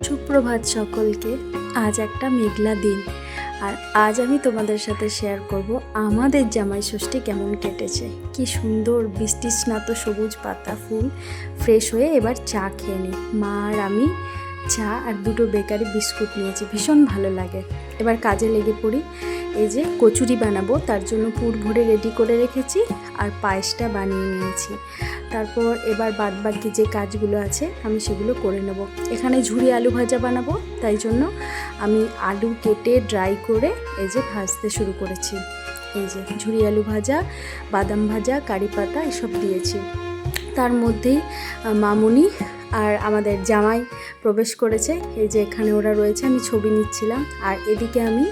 সুপ্রভাত সকলকে। আজ একটা মেঘলা দিন, আর আজ আমি তোমাদের সাথে শেয়ার করব আমাদের জামাই ষষ্ঠী কেমন কেটেছে। কি সুন্দর বৃষ্টি স্নাত সবুজ পাতা ফুল ফ্রেশ হয়ে এবার চা খেয়ে নিই। মা আর আমি চা আর দুটো বেকারি বিস্কুট নিয়েছি, ভীষণ ভালো লাগে। এবার কাজে লেগে পড়ি। এই যে কচুরি বানাবো, তার জন্য পুর ভরে রেডি করে রেখেছি আর পায়েসটা বানিয়ে নিয়েছি। তারপর এবার বাদবাকি যে কাজগুলো আছে আমি সেগুলো করে নেব। এখানে ঝুরি আলু ভাজা বানাবো, তাই জন্য আমি আলু কেটে ড্রাই করে এই যে ভাজতে শুরু করেছি। এই যে ঝুরি আলু ভাজা, বাদাম ভাজা, কারি পাতা এসব দিয়েছি। তার মধ্যেই মামুনি আর আমাদের জামাই প্রবেশ করেছে। এই যে এখানে ওরা রয়েছে, আমি ছবি নিচ্ছিলাম। আর এদিকে আমি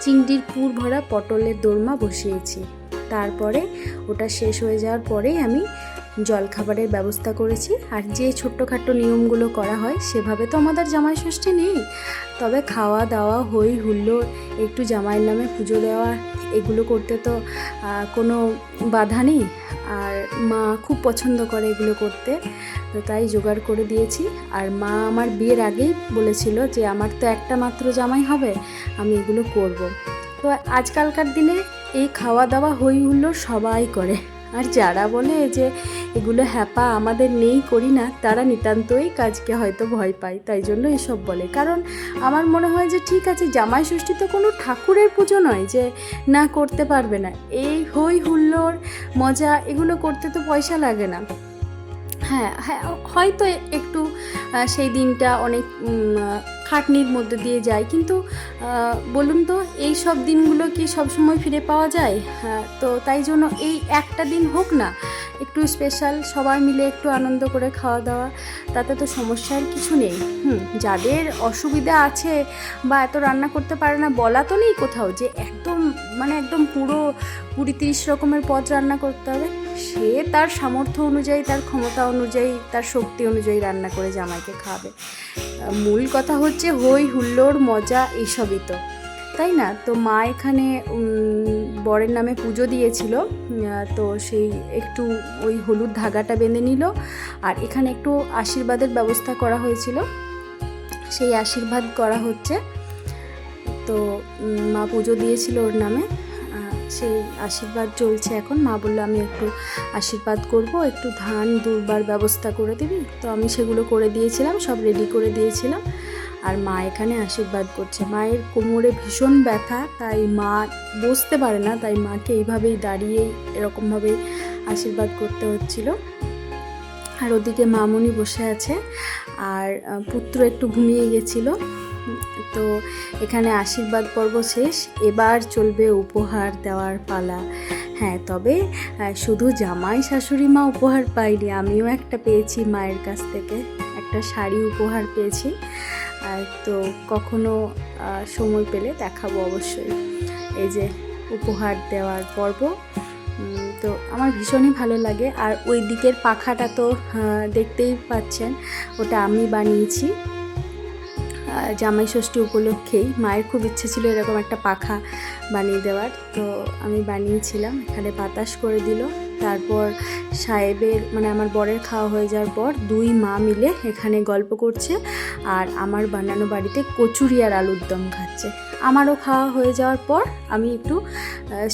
চিংড়ির পুর ভরা পটলের দোরমা বসিয়েছি। তারপরে ওটা শেষ হয়ে যাওয়ার পরেই আমি জলখাবারের ব্যবস্থা করেছি। আর যে ছোট্টখাট্টো নিয়মগুলো করা হয় সেভাবে তো আমাদের জামাই ষষ্ঠী নেই, তবে খাওয়া দাওয়া হই হুল্লোড়, একটু জামাইয়ের নামে পুজো দেওয়া, এগুলো করতে তো কোনো বাধা নেই। আর মা খুব পছন্দ করে এগুলো করতে, তো তাই জোগাড় করে দিয়েছি। আর মা আমার বিয়ের আগেই বলেছিল যে আমার তো একটা মাত্র জামাই হবে, আমি এগুলো করব। তো আজকালকার দিনে এই খাওয়া দাওয়া হই হুল্লোড় সবাই করে। আর যারা বলে যে এগুলো হ্যাপা আমাদের নেই, করি না, তারা নিতান্তই কাজকে হয়তো ভয় পায়, তাই জন্য এসব বলে। কারণ আমার মনে হয় যে ঠিক আছে, জামাই ষষ্ঠী তো কোনো ঠাকুরের পুজো নয় যে না করতে পারবে না। এই হই হুল্লোড় মজা এগুলো করতে তো পয়সা লাগে না। হ্যাঁ হ্যাঁ, হয়তো একটু সেই দিনটা অনেক খাটনির মধ্যে দিয়ে যায়, কিন্তু বলুন তো এই সব দিনগুলো কি সবসময় ফিরে পাওয়া যায়? তো তাই জন্য এই একটা দিন হোক না একটু স্পেশাল, সবাই মিলে একটু আনন্দ করে খাওয়া দাওয়া, তাতে তো সমস্যার কিছু নেই। যাদের অসুবিধা আছে বা এত রান্না করতে পারে না, বলা তো নেই কোথাও যে একদম পুরো 20-30 রকমের পদ রান্না করতে হবে। সে তার সামর্থ্য অনুযায়ী, তার ক্ষমতা অনুযায়ী, তার শক্তি অনুযায়ী রান্না করে জামাইকে খাওয়াবে। মূল কথা হচ্ছে হই হুল্লোড় মজা এইসবই তো, তাই না? তো মা এখানে বরের নামে পুজো দিয়েছিল, তো সেই একটু ওই হলুদ ধাগাটা বেঁধে নিল। আর এখানে একটু আশীর্বাদের ব্যবস্থা করা হয়েছিল, সেই আশীর্বাদ করা হচ্ছে। তো মা পুজো দিয়েছিল ওর নামে, সেই আশীর্বাদ চলছে এখন। মা বললো আমি একটু আশীর্বাদ করব, একটু ধান দুর্বার ব্যবস্থা করে দিবি। তো আমি সেগুলো করে দিয়েছিলাম, সব রেডি করে দিয়েছিলাম। আর মা এখানে আশীর্বাদ করছে। মায়ের কোমরে ভীষণ ব্যথা, তাই মা বসতে পারে না, তাই মাকে এইভাবেই দাঁড়িয়েই এরকমভাবেই আশীর্বাদ করতে হচ্ছিল। আর ওদিকে মামুনি বসে আছে, আর পুত্র একটু ঘুমিয়ে গেছিলো। তো এখানে আশীর্বাদ পর্ব শেষ, এবার চলবে উপহার দেওয়ার পালা। হ্যাঁ, তবে শুধু জামাই শাশুড়ি মা উপহার পাইনি, আমিও একটা পেয়েছি মায়ের কাছ থেকে, একটা শাড়ি উপহার পেয়েছি। তো কখনো সময় পেলে দেখাবো অবশ্যই। এই যে উপহার দেওয়ার পর্ব, তো আমার ভীষণই ভালো লাগে। আর ওই দিকের পাখাটা তো দেখতেই পাচ্ছেন, ওটা আমি বানিয়েছি জামাই ষষ্ঠী উপলক্ষেই। মায়ের খুব ইচ্ছে ছিল এরকম একটা পাখা বানিয়ে দেওয়ার, তো আমি বানিয়েছিলাম। এখানে বাতাস করে দিল। তারপর সাহেবের আমার বরের খাওয়া হয়ে যাওয়ার পর দুই মা মিলে এখানে গল্প করছে, আর আমার বানানো বাড়িতে কচুরি আর আলুর দম খাচ্ছে। আমারও খাওয়া হয়ে যাওয়ার পর আমি একটু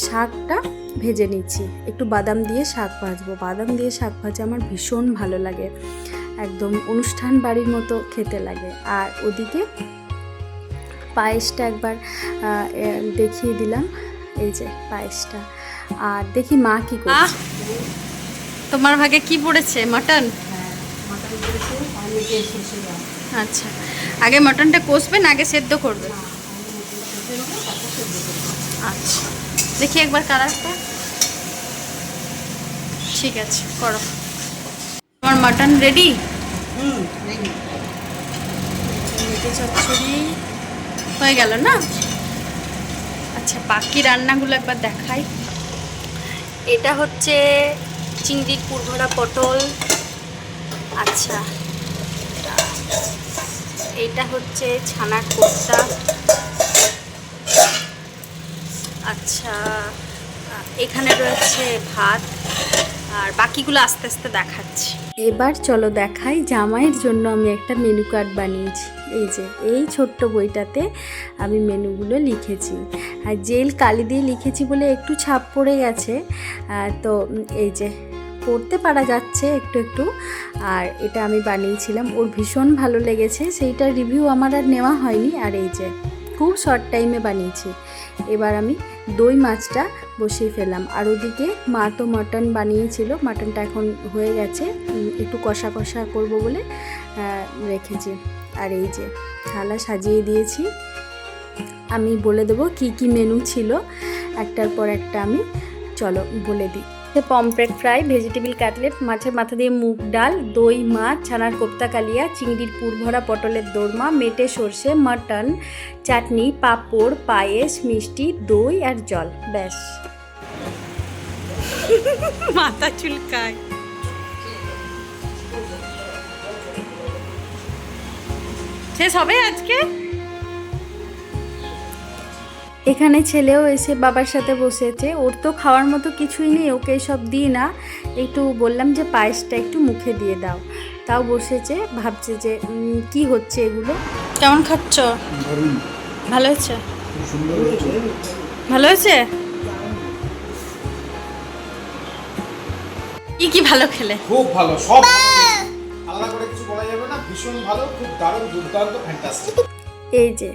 শাকটা ভেজে নিচ্ছি, একটু বাদাম দিয়ে শাক ভাজবো। বাদাম দিয়ে শাক ভাজা আমার ভীষণ ভালো লাগে, একদম অনুষ্ঠান বাড়ির মতো খেতে লাগে। আর ওদিকে পায়েসটা একবার দেখিয়ে দিলাম, এই যে পায়েসটা। আর দেখি মা কি করছে। তোমার ভাগে কি পড়েছে? মটন? আচ্ছা, আগে মটনটা কষবেন, আগে সেদ্ধ করবেন? আচ্ছা, দেখি একবার কালারটা। ঠিক আছে, করো। আমার মাটন রেডি। মেটে চচ্চড়ি হয়ে গেল না? আচ্ছা, বাকি রান্নাগুলো একবার দেখাই। এটা হচ্ছে চিংড়ির পুর ভরা পটল। আচ্ছা, এইটা হচ্ছে ছানার কোপ্তা। আচ্ছা, এখানে রয়েছে ভাত, আর বাকিগুলো আস্তে আস্তে দেখাচ্ছি। এবার চলো দেখাই জামাইয়ের জন্য আমি একটা মেনু কার্ড বানিয়েছি। এই যে এই ছোট্ট বইটাতে আমি মেনুগুলো লিখেছি, আর জেল কালি দিয়ে লিখেছি বলে একটু ছাপ পড়ে গেছে, তো এই যে পড়তে পারা যাচ্ছে একটু একটু। আর এটা আমি বানিয়েছিলাম, ওর ভীষণ ভালো লেগেছে, সেইটার রিভিউ আমার আর নেওয়া হয়নি। আর এই যে খুব শর্ট টাইমে বানিয়েছি। এবার আমি দই মাছটা বসিয়ে ফেললাম, আর ওদিকে মা তো মাটন বানিয়েছিল, মাটনটা এখন হয়ে গেছে, একটু কষা কষা করবো বলে রেখেছি। আর এই যে থালা সাজিয়ে দিয়েছি। আমি বলে দেবো কি কি মেনু ছিল একটার পর একটা, আমি চলো বলে দিই। পমফ্রেট ফ্রাই, ভেজিটেবল কাটলেট, মাছের মাথা দিয়ে মুগ ডাল, দই মাছ, ছানার কোপ্তা কালিয়া, চিংড়ির পুরভরা পটলের দোরমা, মেটে সর্ষে, মাটন, চাটনি, পাঁপড়, পায়েস, মিষ্টি, দই আর জল। ব্যাস। মাথা চুলকায়। শেষ হবে আজকে? এখানে ছেলেও এসে বাবার সাথে বসেছে, ওর তো খাওয়ার মতো কিছুই নেই, ওকে সব দিই না, একটু বললাম যে পায়েসটা একটু মুখে দিয়ে দাও, তাও বসেছে, ভাবছে যে কি হচ্ছে এগুলো। কেমন খাচ্ছ? ভালো হয়েছে? ভালো হয়েছে? কি কি ভালো খেলে? খুব ভালো, সব আলাদা করে কিছু বলা যাবে না, ভীষণ ভালো, খুব দারুণ, দুর্দান্ত, ফ্যান্টাস্টিক। এই যে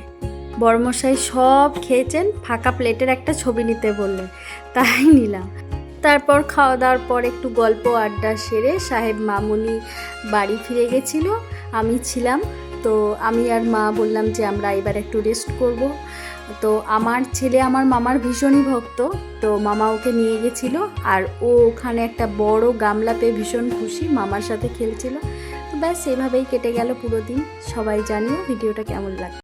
বড়মশাই সব খেয়েছেন, ফাঁকা প্লেটের একটা ছবি নিতে বললেন, তাই নিলাম। তারপর খাওয়া দাওয়ার পর একটু গল্প আড্ডা সেরে সাহেব মামুনি বাড়ি ফিরে গেছিল, আমি ছিলাম। তো আমি আর মা বললাম যে আমরা এবার একটু রেস্ট করব। তো আমার ছেলে আমার মামার ভীষণই ভক্ত, তো মামা ওকে নিয়ে গেছিল, আর ও ওখানে একটা বড় গামলা পেয়ে ভীষণ খুশি, মামার সাথে খেলছিল। তো ব্যাস এভাবেই কেটে গেল পুরো দিন। সবাই জানিও ভিডিওটা কেমন লাগে।